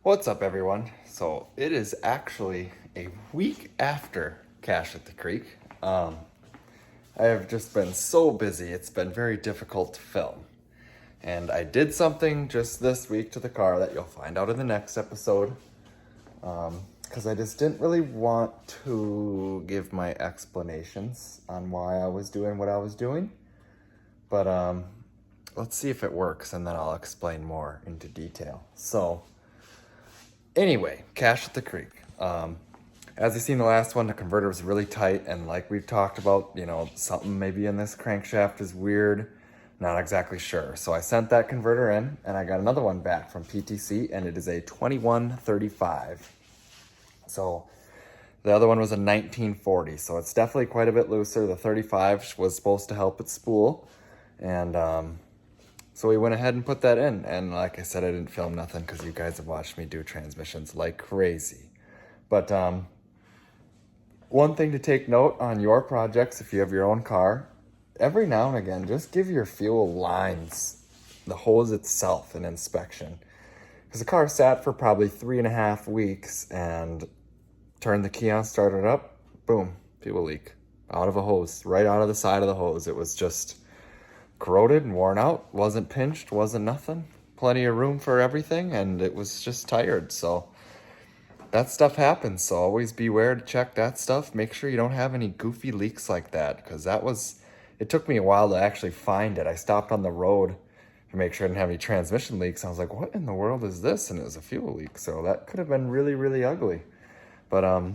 What's up, everyone? So it is actually a week after Cash at the Creek. I have just been so busy, it's been very difficult to film. And I did something just this week to the car that you'll find out in the next episode. Because I just didn't really want to give my explanations on why I was doing what I was doing. But let's see if it works, and then I'll explain more into detail. So anyway, Cash at the Creek. As you seen the last one, the converter was really tight, and like we've talked about, something maybe in this crankshaft is weird. Not exactly sure. So I sent that converter in, and I got another one back from PTC, and it is a 2135. So the other one was a 1940, so it's definitely quite a bit looser. The 35 was supposed to help it spool, and so we went ahead and put that in. And like I said, I didn't film nothing because you guys have watched me do transmissions like crazy. But one thing to take note on your projects, if you have your own car, every now and again, just give your fuel lines, the hose itself, an inspection. Because the car sat for probably 3.5 weeks, and turned the key on, started up, boom, fuel leak. Out of a hose, right out of the side of the hose. It was just corroded and worn out, wasn't pinched, wasn't nothing. Plenty of room for everything, and it was just tired. So that stuff happens, so always beware to check that stuff. Make sure you don't have any goofy leaks like that, because it took me a while to actually find it. I stopped on the road to make sure I didn't have any transmission leaks. I was like, what in the world is this? And it was a fuel leak, so that could have been really, really ugly. But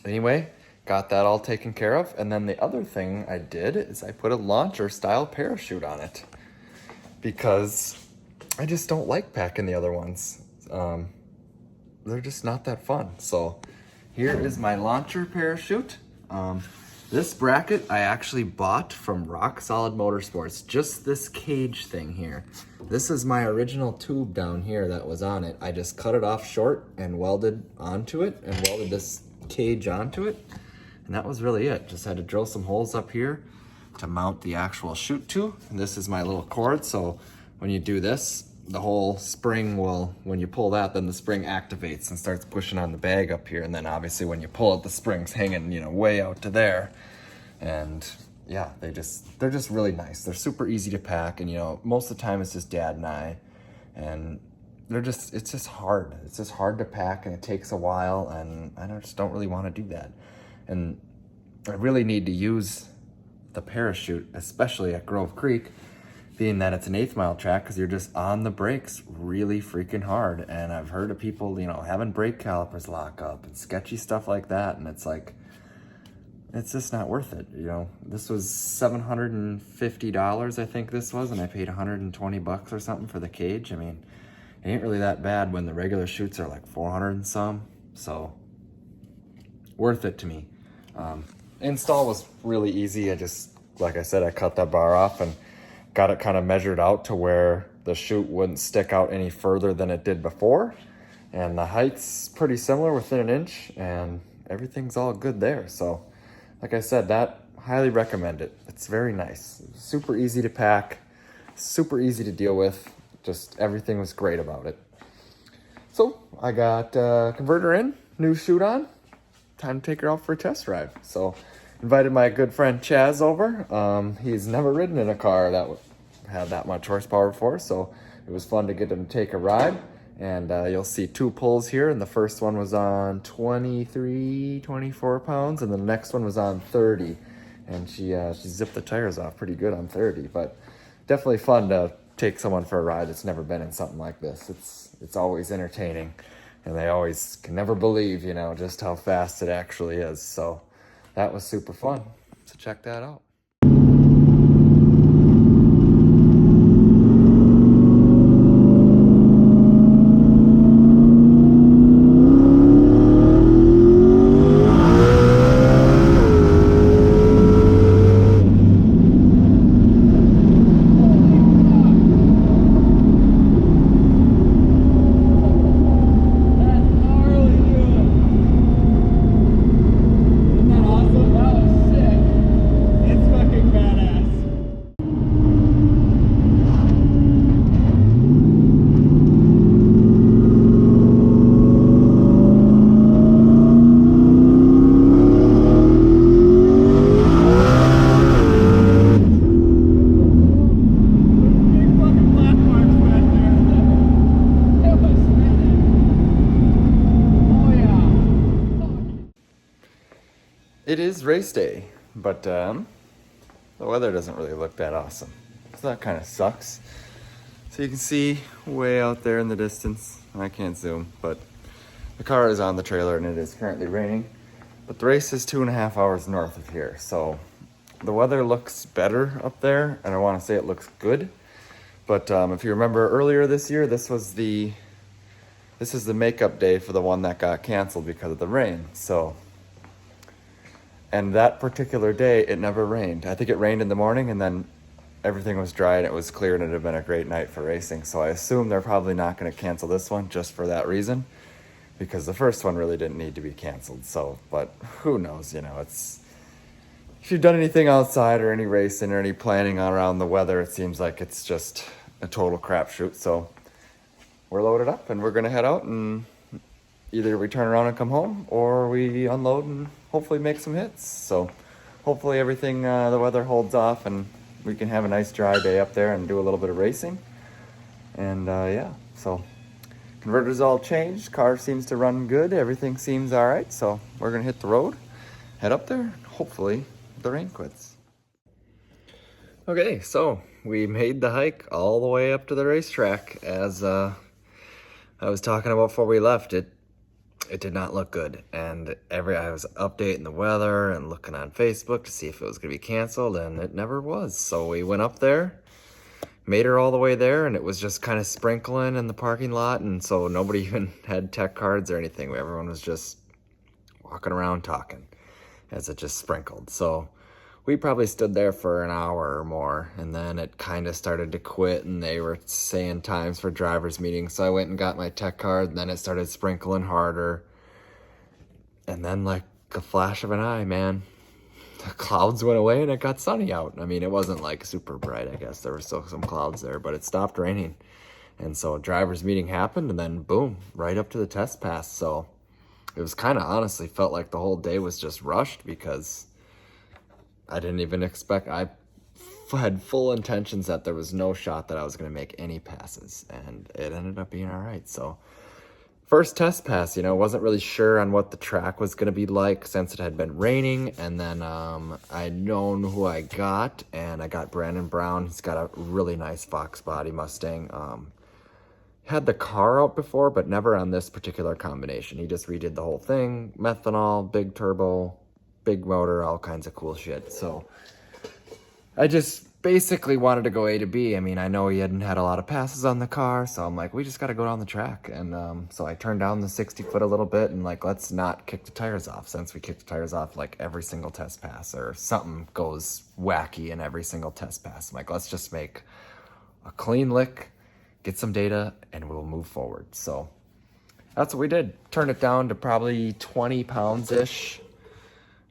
anyway, got that all taken care of. And then the other thing I did is I put a launcher style parachute on it, because I just don't like packing the other ones. They're just not that fun. So here is my launcher parachute. This bracket I actually bought from Rock Solid Motorsports, just this cage thing here. This is my original tube down here that was on it. I just cut it off short and welded onto it, and welded this cage onto it. And that was really it. Just had to drill some holes up here to mount the actual chute to. And this is my little cord, so when you do this, the whole spring will, when you pull that, then the spring activates and starts pushing on the bag up here. And then obviously when you pull it, the spring's hanging, way out to there. And yeah, they're just really nice. They're super easy to pack, and most of the time it's just Dad and I, and it's just hard. It's just hard to pack, and it takes a while, and I just don't really want to do that. And I really need to use the parachute, especially at Grove Creek, being that it's an 1/8 mile track, because you're just on the brakes really freaking hard. And I've heard of people, having brake calipers lock up and sketchy stuff like that. And it's like, it's just not worth it. This was $750, I think this was, and I paid $120 or something for the cage. I mean, it ain't really that bad when the regular chutes are like 400 and some. So worth it to me. Install was really easy. Like I said, I cut that bar off and got it kind of measured out to where the chute wouldn't stick out any further than it did before. And the height's pretty similar, within 1 inch, and everything's all good there. So like I said, highly recommend it. It's very nice. Super easy to pack, super easy to deal with. Just everything was great about it. So I got converter in, new chute on. Time to take her out for a test drive. So invited my good friend Chaz over. He's never ridden in a car that had that much horsepower before, so it was fun to get him to take a ride. And you'll see 2 pulls here, and the first one was on 23, 24 pounds, and the next one was on 30. And she zipped the tires off pretty good on 30, but definitely fun to take someone for a ride that's never been in something like this. It's always entertaining, and they always can never believe, just how fast it actually is. So that was super fun. So check that out. It's it is race day, but the weather doesn't really look that awesome. So that kind of sucks. So you can see way out there in the distance, I can't zoom, but the car is on the trailer and it is currently raining. But the race is 2.5 hours north of here, so the weather looks better up there, and I want to say it looks good. But if you remember earlier this year, this is the makeup day for the one that got canceled because of the rain. So, and that particular day, it never rained. I think it rained in the morning, and then everything was dry and it was clear, and it had been a great night for racing. So I assume they're probably not going to cancel this one just for that reason, because the first one really didn't need to be canceled. So, but who knows, it's, if you've done anything outside or any racing or any planning around the weather, it seems like it's just a total crapshoot. So we're loaded up and we're gonna head out, and either we turn around and come home, or we unload and hopefully make some hits. So hopefully everything, the weather holds off and we can have a nice dry day up there and do a little bit of racing. And yeah, so converter's all changed, car seems to run good, everything seems all right. So we're gonna hit the road, head up there, hopefully the rain quits. Okay, so we made the hike all the way up to the racetrack. As I was talking about before we left, it did not look good. And I was updating the weather and looking on Facebook to see if it was gonna be canceled, and it never was. So we went up there, made her all the way there, and it was just kind of sprinkling in the parking lot, and so nobody even had tech cards or anything. Everyone was just walking around talking as it just sprinkled. So we probably stood there for an hour or more, and then it kind of started to quit, and they were saying times for drivers meetings. So I went and got my tech card, and then it started sprinkling harder. And then, like a flash of an eye, man, the clouds went away and it got sunny out. I mean, it wasn't like super bright, I guess. There were still some clouds there, but it stopped raining. And so a driver's meeting happened, and then boom, right up to the test pass. So it was kind of, honestly felt like the whole day was just rushed, because I didn't even expect, I had full intentions that there was no shot that I was going to make any passes, and it ended up being all right. So first test pass, wasn't really sure on what the track was going to be like since it had been raining. And then I'd known who I got, and I got Brandon Brown. He's got a really nice Fox body Mustang. Had the car out before, but never on this particular combination. He just redid the whole thing, methanol, big turbo, big motor, all kinds of cool shit. So I just basically wanted to go A to B. I mean, I know he hadn't had a lot of passes on the car, so I'm like, we just got to go down the track. And so I turned down the 60 foot a little bit, and like, let's not kick the tires off, since we kicked the tires off like every single test pass, or something goes wacky in every single test pass. I'm like, let's just make a clean lick, get some data, and we'll move forward. So that's what we did. Turn it down to probably 20 pounds-ish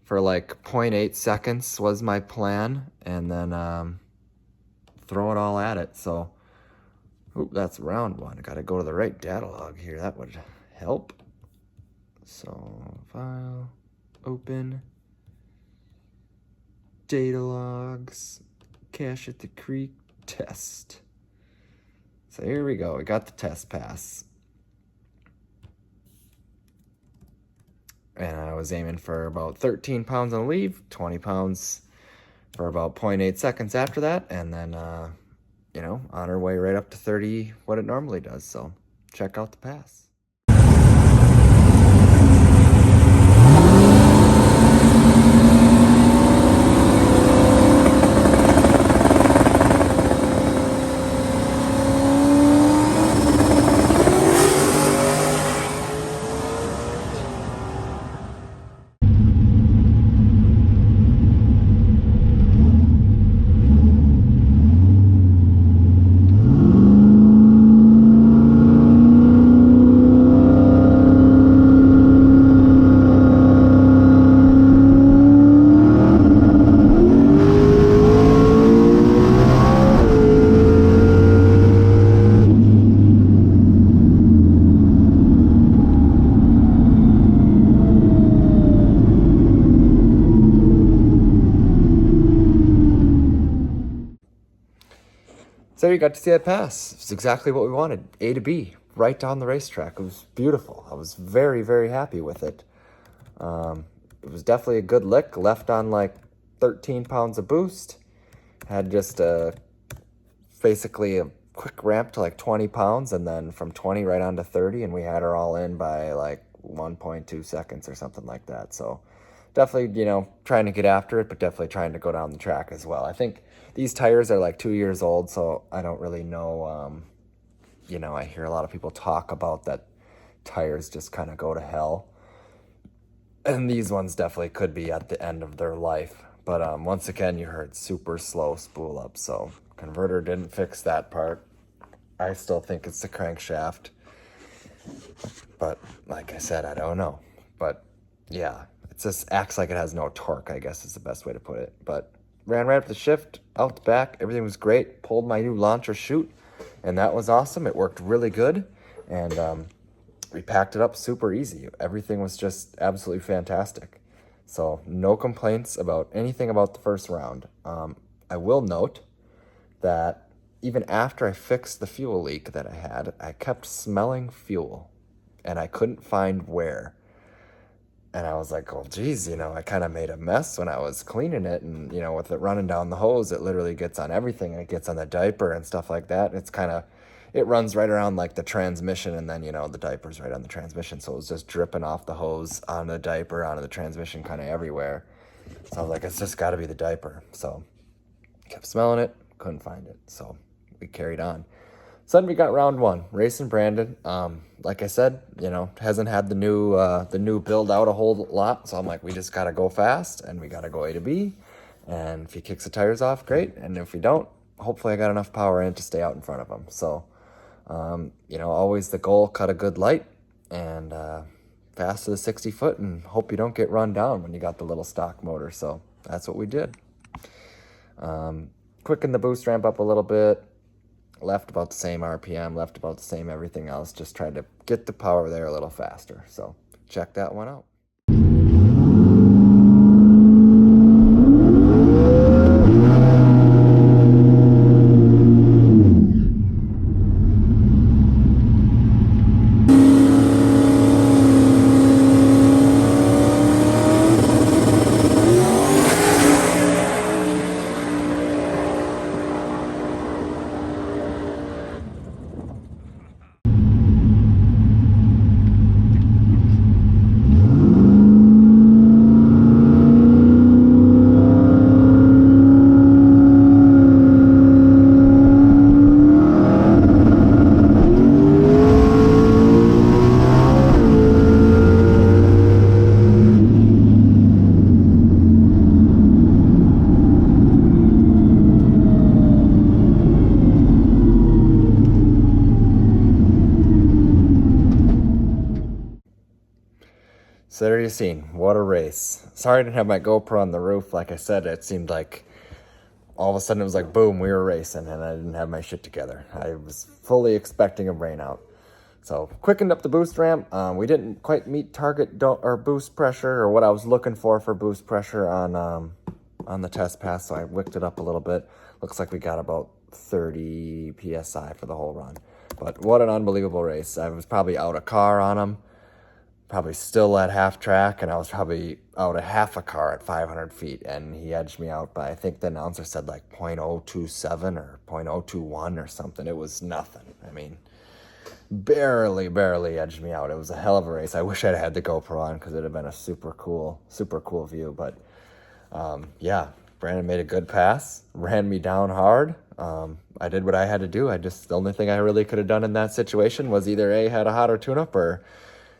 for like 0.8 seconds was my plan, and then throw it all at it. So, oop, that's round one. I gotta go to the right data log here. That would help. So, file, open, data logs, Cache at the Creek, test. So here we go. We got the test pass. And I was aiming for about 13 pounds on the leave, 20 pounds for about 0.8 seconds after that. And then, on our way right up to 30, what it normally does. So check out the pass. So you got to see that pass. It's exactly what we wanted. A to B, right down the racetrack. It was beautiful. I was very, very happy with it. it was definitely a good lick. Left on like 13 pounds of boost. Had just basically a quick ramp to like 20 pounds, and then from 20 right on to 30, and we had her all in by like 1.2 seconds or something like that. So definitely, trying to get after it, but definitely trying to go down the track as well. I think these tires are like 2 years old, so I don't really know. I hear a lot of people talk about that tires just kind of go to hell. And these ones definitely could be at the end of their life. But once again, you heard super slow spool up, so converter didn't fix that part. I still think it's the crankshaft. But like I said, I don't know. But yeah, it just acts like it has no torque, I guess is the best way to put it. But ran right up the shift, out the back, everything was great. Pulled my new launcher chute, and that was awesome. It worked really good, and we packed it up super easy. Everything was just absolutely fantastic. So no complaints about anything about the first round. I will note that even after I fixed the fuel leak that I had, I kept smelling fuel, and I couldn't find where. And I was like, oh, geez, I kind of made a mess when I was cleaning it. And, with it running down the hose, it literally gets on everything. And it gets on the diaper and stuff like that. It runs right around like the transmission, and then, the diaper's right on the transmission. So it was just dripping off the hose on the diaper, onto the transmission, kind of everywhere. So I was like, it's just got to be the diaper. So kept smelling it, couldn't find it. So we carried on. So then we got round one, racing Brandon. Like I said, hasn't had the new build out a whole lot. So I'm like, we just got to go fast, and we got to go A to B. And if he kicks the tires off, great. And if we don't, hopefully I got enough power in to stay out in front of him. So always the goal, cut a good light and fast to the 60 foot, and hope you don't get run down when you got the little stock motor. So that's what we did. Quickened the boost ramp up a little bit, left about the same RPM, left about the same everything else, just tried to get the power there a little faster. So check that one out. So there you seen, what a race. Sorry I didn't have my GoPro on the roof. Like I said, it seemed like all of a sudden it was like, boom, we were racing, and I didn't have my shit together. I was fully expecting a rain out. So quickened up the boost ramp. We didn't quite meet target or boost pressure, or what I was looking for boost pressure on the test pass, so I wicked it up a little bit. Looks like we got about 30 PSI for the whole run. But what an unbelievable race. I was probably out a car on him. Probably still at half track, and I was probably out a half a car at 500 feet, and he edged me out by, I think the announcer said like 0.027 or 0.021 or something. It was nothing. I mean, barely edged me out. It was a hell of a race. I wish I'd had the GoPro on, because it'd have been a super cool view. But yeah, Brandon made a good pass, ran me down hard. I did what I had to do. The only thing I really could have done in that situation was either A, had a hotter tune-up, or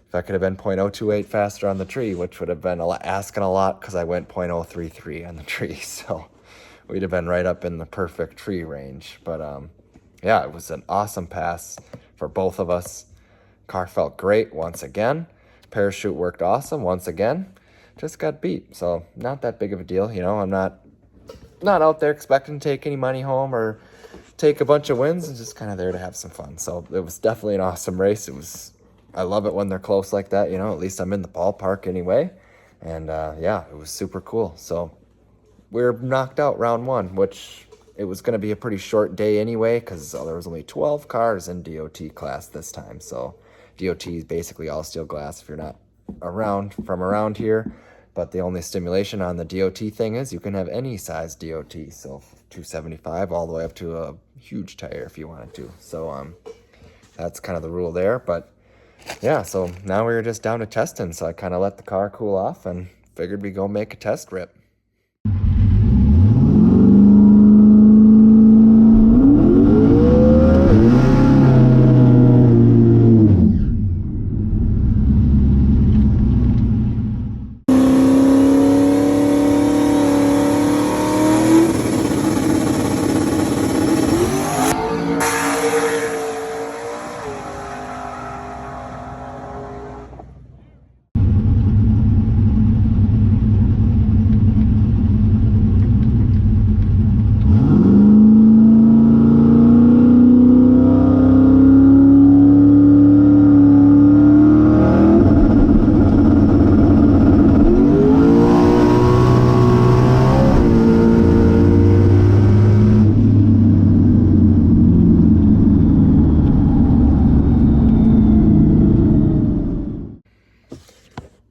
if I could have been 0.028 faster on the tree, which would have been asking a lot, because I went 0.033 on the tree. So we'd have been right up in the perfect tree range. But yeah, it was an awesome pass for both of us. Car felt great once again. Parachute worked awesome once again. Just got beat. So not that big of a deal. I'm not out there expecting to take any money home or take a bunch of wins, and just kind of there to have some fun. So it was definitely an awesome race. I love it when they're close like that, at least I'm in the ballpark anyway. And yeah, it was super cool. So we're knocked out round one, which it was going to be a pretty short day anyway, because there was only 12 cars in DOT class this time. So DOT is basically all steel glass. If you're not from around here, But the only stimulation on the DOT thing is you can have any size DOT, so 275 all the way up to a huge tire if you wanted to. So that's kind of the rule there. But yeah, so now we were just down to testing, so I kind of let the car cool off and figured we'd go make a test rip.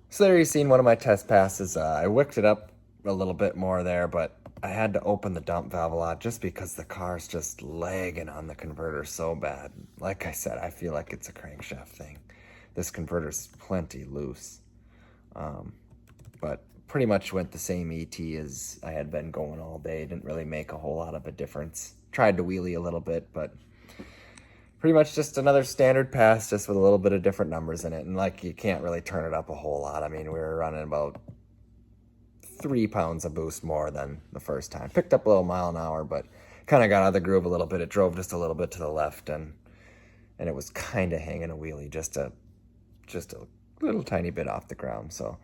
So there you've seen one of my test passes. I wicked it up a little bit more there, but I had to open the dump valve a lot just because the car's just lagging on the converter so bad. Like I said, I feel like it's a crankshaft thing. This converter's plenty loose. But pretty much went the same ET as I had been going all day. Didn't really make a whole lot of a difference. Tried to wheelie a little bit, but pretty much just another standard pass, just with a little bit of different numbers in it. And like, you can't really turn it up a whole lot. I mean, we were running about 3 pounds of boost more than the first time. Picked up a little mile an hour, but kind of got out of the groove a little bit. It drove just a little bit to the left, and it was kind of hanging a wheelie just a little tiny bit off the ground. So,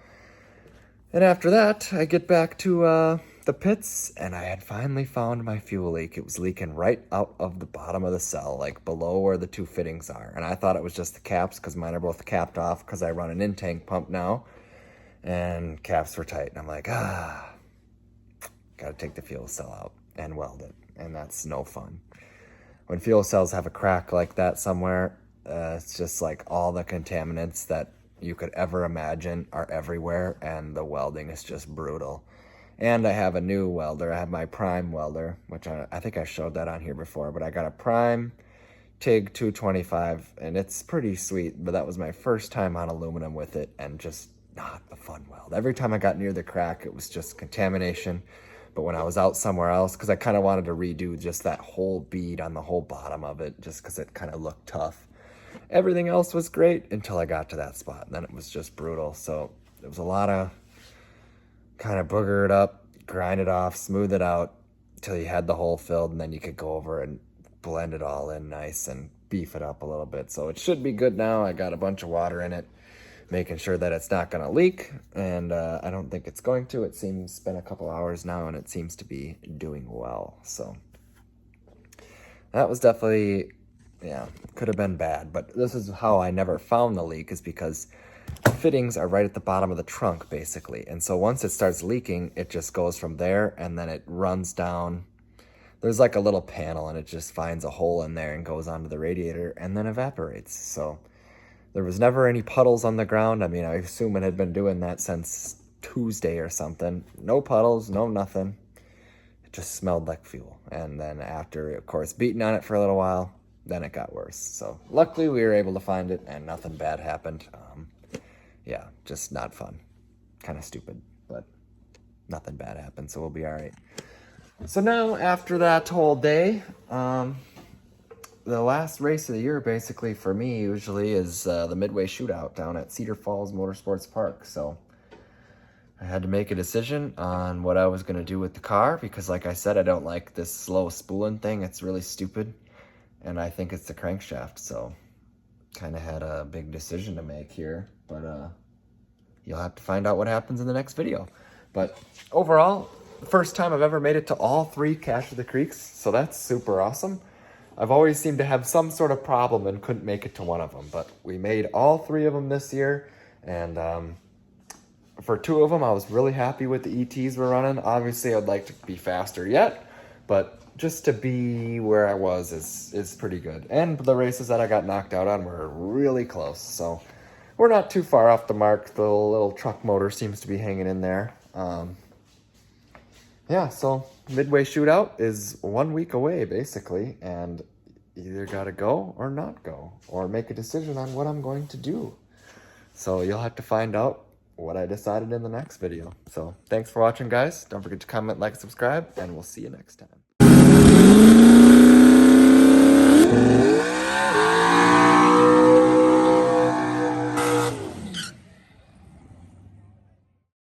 and after that, I get back to the pits, and I had finally found my fuel leak. It was leaking right out of the bottom of the cell, like below where the two fittings are. And I thought it was just the caps, because mine are both capped off, because I run an in-tank pump now, and caps were tight. And I'm like, gotta take the fuel cell out and weld it, and that's no fun. When fuel cells have a crack like that somewhere, it's just like all the contaminants that you could ever imagine are everywhere, and the welding is just brutal. And I have a new welder. I have my Prime welder, which I think I showed that on here before, but I got a Prime TIG 225, and it's pretty sweet, but that was my first time on aluminum with it, and just not a fun weld. Every time I got near the crack, it was just contamination. But when I was out somewhere else, because I kind of wanted to redo just that whole bead on the whole bottom of it, just because it kind of looked tough. Everything else was great until I got to that spot, and then it was just brutal. So it was a lot of kind of booger it up, grind it off, smooth it out until you had the hole filled, and then you could go over and blend it all in nice and beef it up a little bit. So it should be good now. I got a bunch of water in it, making sure that it's not going to leak, and I don't think it's going to. It seems, it's been a couple hours now, and it seems to be doing well. So that was definitely, yeah, could have been bad. But this is how I never found the leak, is because the fittings are right at the bottom of the trunk, basically. And so once it starts leaking, it just goes from there, and then it runs down. There's like a little panel, and it just finds a hole in there and goes onto the radiator and then evaporates. So there was never any puddles on the ground. I mean, I assume it had been doing that since Tuesday or something. No puddles, no nothing. It just smelled like fuel. And then after, of course, beating on it for a little while, then it got worse. So luckily we were able to find it, and nothing bad happened. Yeah, just not fun. Kind of stupid, but nothing bad happened, so we'll be all right. So now, after that whole day, the last race of the year, basically, for me, usually is the Midway Shootout down at Cedar Falls Motorsports Park. So I had to make a decision on what I was going to do with the car, because like I said, I don't like this slow spooling thing. It's really stupid, and I think it's the crankshaft. So kind of had a big decision to make here, but you'll have to find out what happens in the next video. But overall, first time I've ever made it to all 3 Cache of the Creeks, so that's super awesome. I've always seemed to have some sort of problem and couldn't make it to one of them, but we made all 3 of them this year, and for 2 of them, I was really happy with the ETs we're running. Obviously, I'd like to be faster yet, but just to be where I was is pretty good. And the races that I got knocked out on were really close, so we're not too far off the mark. The little truck motor seems to be hanging in there. Yeah, so Midway Shootout is 1 week away, basically, and either gotta go or not go, or make a decision on what I'm going to do. So you'll have to find out what I decided in the next video. So thanks for watching, guys. Don't forget to comment, like, subscribe, and we'll see you next time.